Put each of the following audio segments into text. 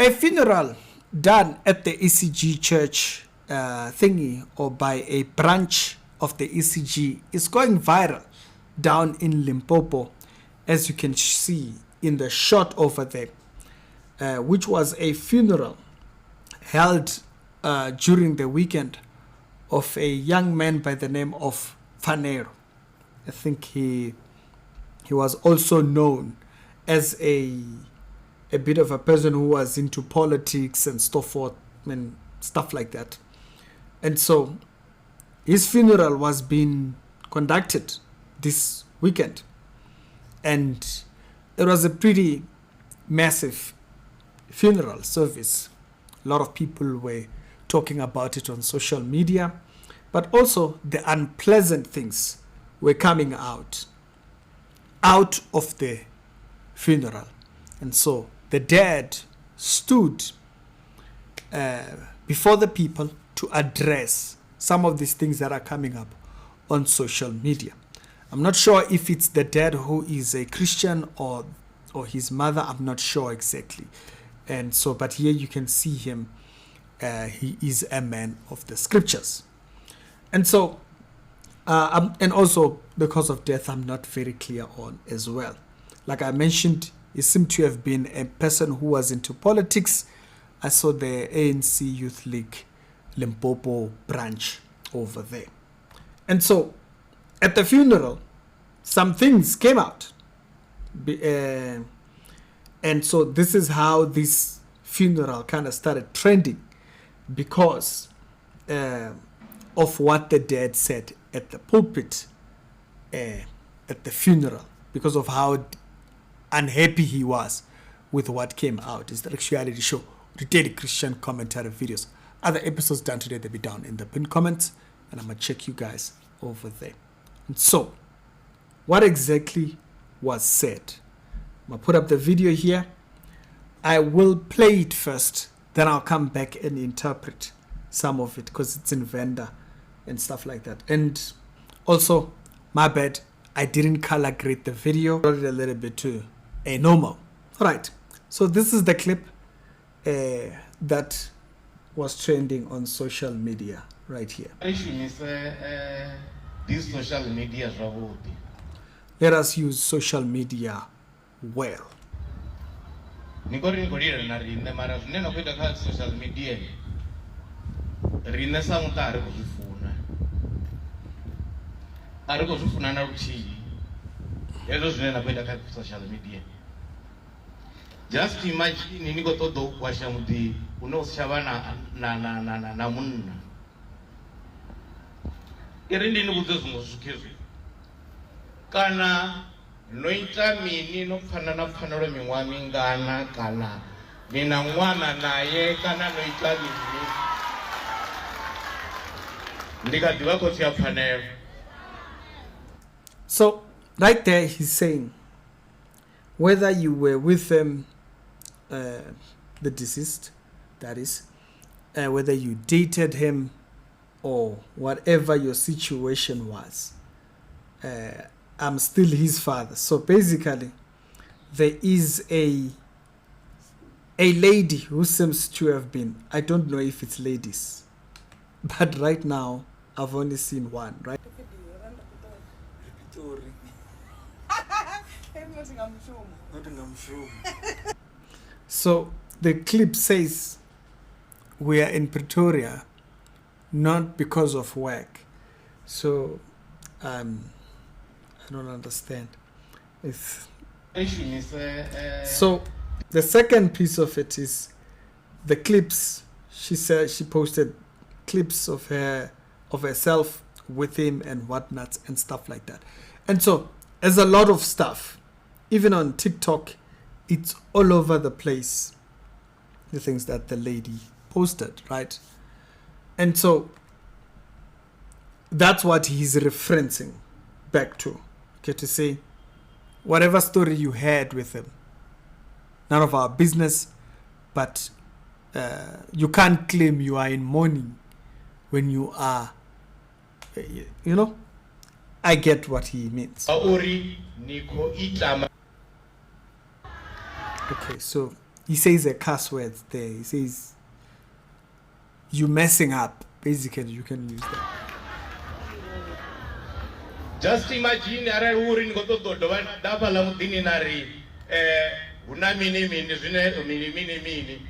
A funeral done at the ECG church thingy, or by a branch of the ECG, is going viral down in Limpopo, as you can see in the shot over there, which was a funeral held during the weekend of a young man by the name of Fanero. I think he was also known as a bit of a person who was into politics and so forth and stuff like that. And so his funeral was being conducted this weekend, and it was a pretty massive funeral service. A lot of people were talking about it on social media, but also the unpleasant things were coming out of the funeral. And so the dad stood before the people to address some of these things that are coming up on social media. I'm not sure if it's the dad who is a Christian or his mother. I'm not sure exactly. And so, but here you can see him. He is a man of the scriptures. And so, and also the cause of death, I'm not very clear on as well. Like I mentioned, he seemed to have been a person who was into politics. I saw the ANC Youth League Limpopo branch over there. And so, at the funeral, some things came out. And so this is how this funeral kind of started trending, because of what the dad said at the pulpit at the funeral, because of how unhappy he was with what came out. It's the reality show, the Daily Christian Commentary videos. Other episodes done today, they'll be down in the pinned comments, and I'm going to check you guys over there. And so, what exactly was said? I'm going to put up the video here. I will play it first, then I'll come back and interpret some of it, because it's in Venda and stuff like that. And also, my bad, I didn't color grade the video. I brought it a little bit to a normal. All right, so this is the clip that was trending on social media right here. These social media. Let us use social media well. Social media. Rina samutari kuzvifuna. Ari kuzvifuna na ruchii. Yezo zvinena kuenda kha social media. Just imagine niko todo kwasha muti unoshava na munna. Irindi nikudze zvimwe zvikizvi. Kana noita mini nofana na pfanelo miṅwaha mingana kana mina ṅwana naye kana noita mini. So right there he's saying, whether you were with the deceased, that is, whether you dated him or whatever your situation was, I'm still his father. So basically there is a lady who seems to have been, I don't know if it's ladies, but right now I've only seen one, right? So the clip says we are in Pretoria not because of work. So I don't understand. So the second piece of it is the clips. She said she posted clips of herself with him and whatnot and stuff like that. And so there's a lot of stuff, even on TikTok, it's all over the place, the things that the lady posted, right? And so that's what he's referencing back to, okay, to say whatever story you had with him, none of our business, but you can't claim you are in mourning when you are, you know, I get what he means. Okay, so he says a cuss word there. He says, you messing up. Basically, you can use that. Just imagine arali uri ngo to dovha dafha la mudini nari huna mini zwine mini.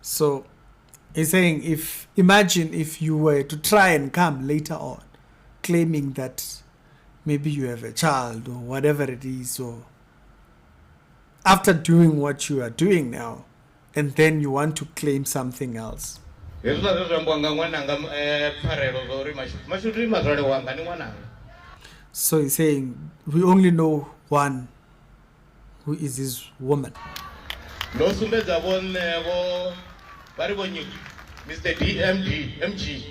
So he's saying, imagine if you were to try and come later on claiming that maybe you have a child or whatever it is, or after doing what you are doing now, and then you want to claim something else. So he's saying, we only know one, who is this woman. Mr. MG.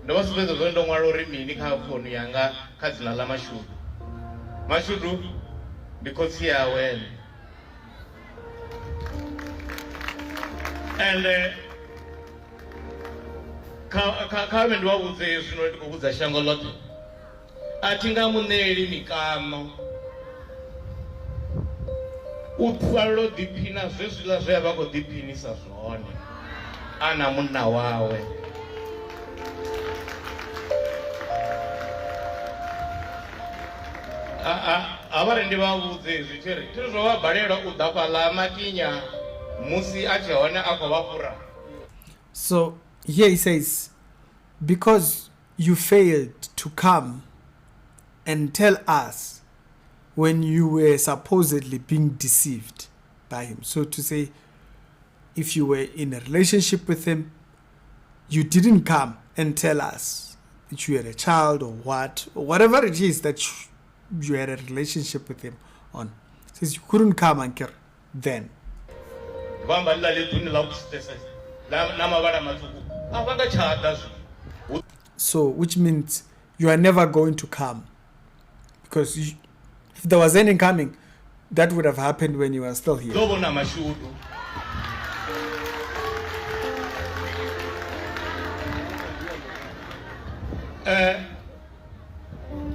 No was with the window worry me, for Yanga, Kazina Lamashu. Mashudu, because here well. And Carmen was there, who's a shangolot. I think I'm on there in Mikano. Utfaro di Pina, this is a deep penis as on. Ana muna wawe. Abarendi babuze zichere tuzoba balera udapala makinya musi achaona akobapura. So here he says, because you failed to come and tell us when you were supposedly being deceived by him. So to say, if you were in a relationship with him, you didn't come and tell us that you had a child or what, or whatever it is that you had a relationship with him on. Says you couldn't come and care then. So, which means you are never going to come, because if there was any coming, that would have happened when you were still here.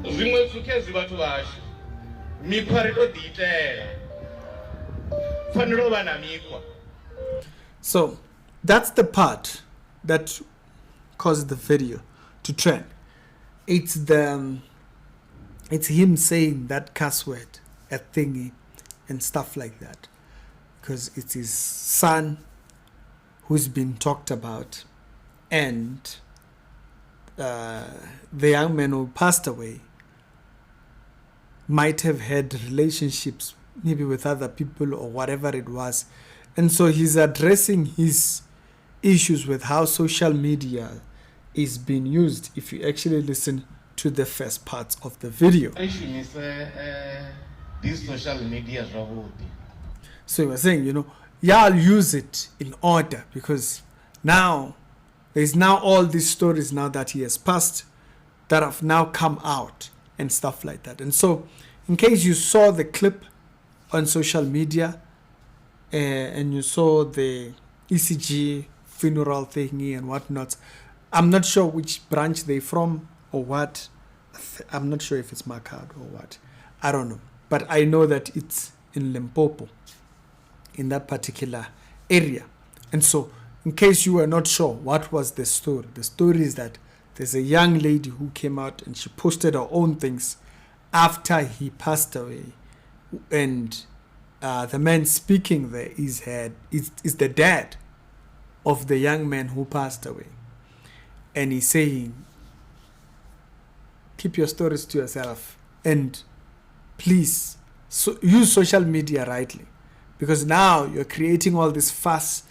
Zwimwe tsukezi vhathu vashu mikhwa ri to ḓi itela fanelo vha na mikhwa. So that's the part that caused the video to trend. It's him saying that cuss word, a thingy, and stuff like that, because it's his son who's been talked about, and the young man who passed away might have had relationships maybe with other people or whatever it was. And so he's addressing his issues with how social media is being used, if you actually listen to the first parts of the video. These social media. So he was saying, yeah, I'll use it in order, because now there's now all these stories now that he has passed that have now come out and stuff like that. And so, in case you saw the clip on social media and you saw the ECG funeral thingy and whatnot, I'm not sure which branch they're from or what. I'm not sure if it's Makad or what. I don't know. But I know that it's in Limpopo, in that particular area. And so, in case you were not sure what was the story is that there's a young lady who came out and she posted her own things after he passed away, and the man speaking there is the dad of the young man who passed away, and he's saying, keep your stories to yourself and please use social media rightly, because now you're creating all this fuss.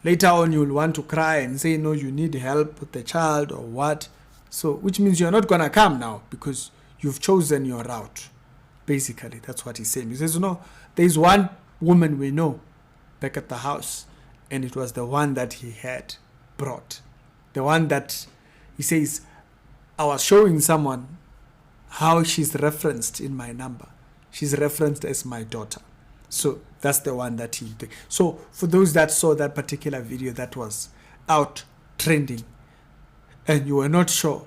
Later on, you'll want to cry and say, no, you need help with the child or what. So, which means you're not going to come now because you've chosen your route. Basically, that's what he's saying. He says, there's one woman we know back at the house, and it was the one that he had brought. The one that he says, I was showing someone how she's referenced in my number. She's referenced as my daughter. So that's the one that he did. So for those that saw that particular video that was out trending and you were not sure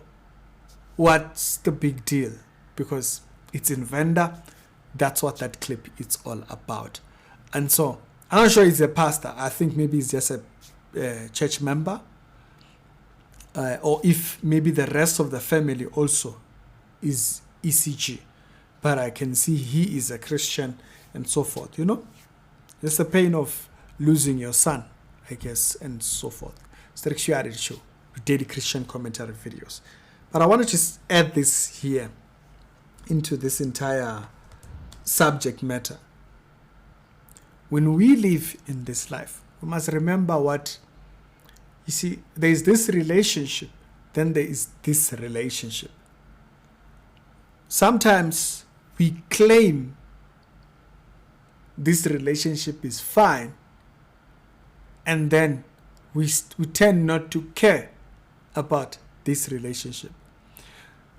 what's the big deal because it's in Venda, that's what that clip is all about. And so I'm not sure he's a pastor. I think maybe he's just a church member, or if maybe the rest of the family also is ECG, but I can see he is a Christian and so forth. It's the pain of losing your son, I guess, and so forth. It's the reality show with daily Christian commentary videos. But I want to just add this here into this entire subject matter. When we live in this life, we must remember what, you see, there is this relationship, then there is this relationship. Sometimes we claim this relationship is fine, and then we tend not to care about this relationship.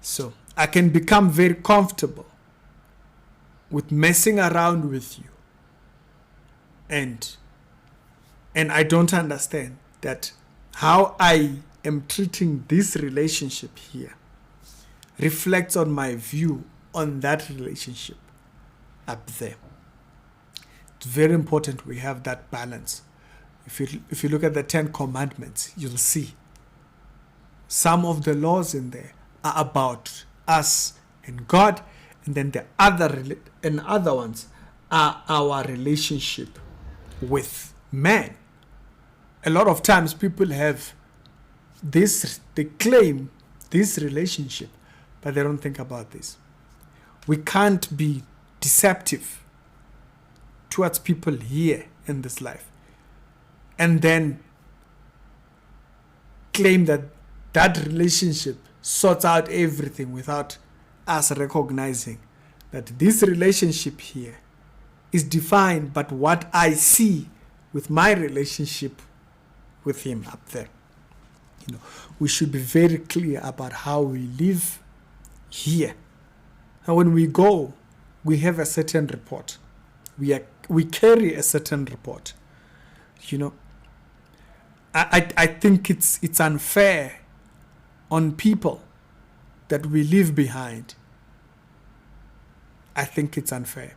So I can become very comfortable with messing around with you, and I don't understand that how I am treating this relationship here reflects on my view on that relationship up there. It's very important we have that balance. If you look at the 10 Commandments, you'll see some of the laws in there are about us and God, and then the other ones are our relationship with man. A lot of times people have this, they claim this relationship, but they don't think about this. We can't be deceptive towards people here in this life and then claim that that relationship sorts out everything without us recognizing that this relationship here is defined by what I see with my relationship with him up there. We should be very clear about how we live here. And when we go, we have a certain report. We carry a certain report. I think it's unfair on people that we leave behind. I think it's unfair.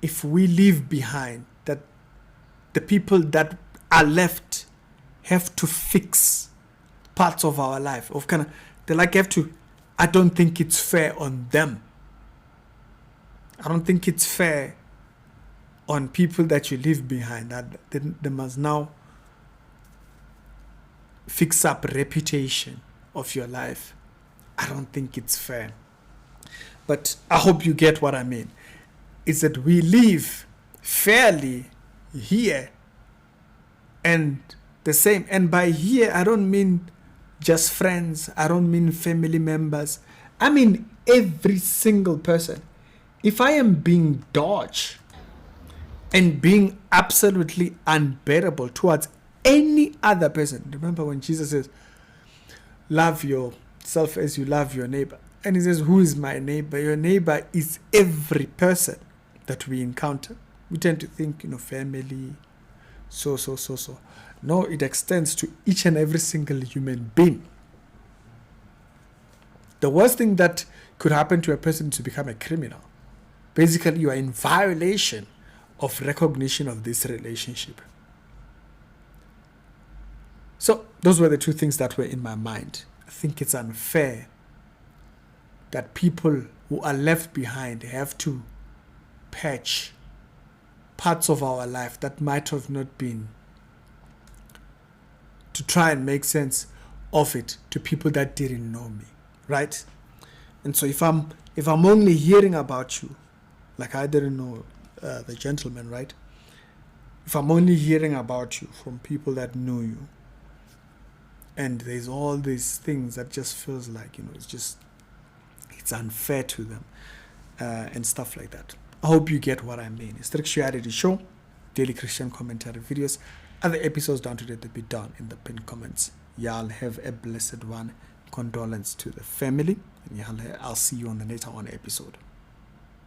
If we leave behind, that the people that are left have to fix parts of our life, I don't think it's fair on them. I don't think it's fair on people that you leave behind, that they must now fix up reputation of your life. I don't think it's fair. But I hope you get what I mean. Is that we live fairly here and the same. And by here, I don't mean just friends. I don't mean family members. I mean every single person. If I am being dodged and being absolutely unbearable towards any other person, remember when Jesus says, love yourself as you love your neighbor. And he says, who is my neighbor? Your neighbor is every person that we encounter. We tend to think, family, so. No, it extends to each and every single human being. The worst thing that could happen to a person is to become a criminal. Basically, you are in violation of recognition of this relationship. So those were the two things that were in my mind. I think it's unfair that people who are left behind have to patch parts of our life that might have not been, to try and make sense of it to people that didn't know me, right? And so if I'm only hearing about you, like I didn't know the gentleman, right? If I'm only hearing about you from people that know you, and there's all these things that just feels like, it's unfair to them, and stuff like that. I hope you get what I mean. It's the Reality Show, daily Christian commentary videos. Other episodes down today will be down in the pinned comments. Y'all have a blessed one. Condolence to the family. And I'll see you on the later on episode.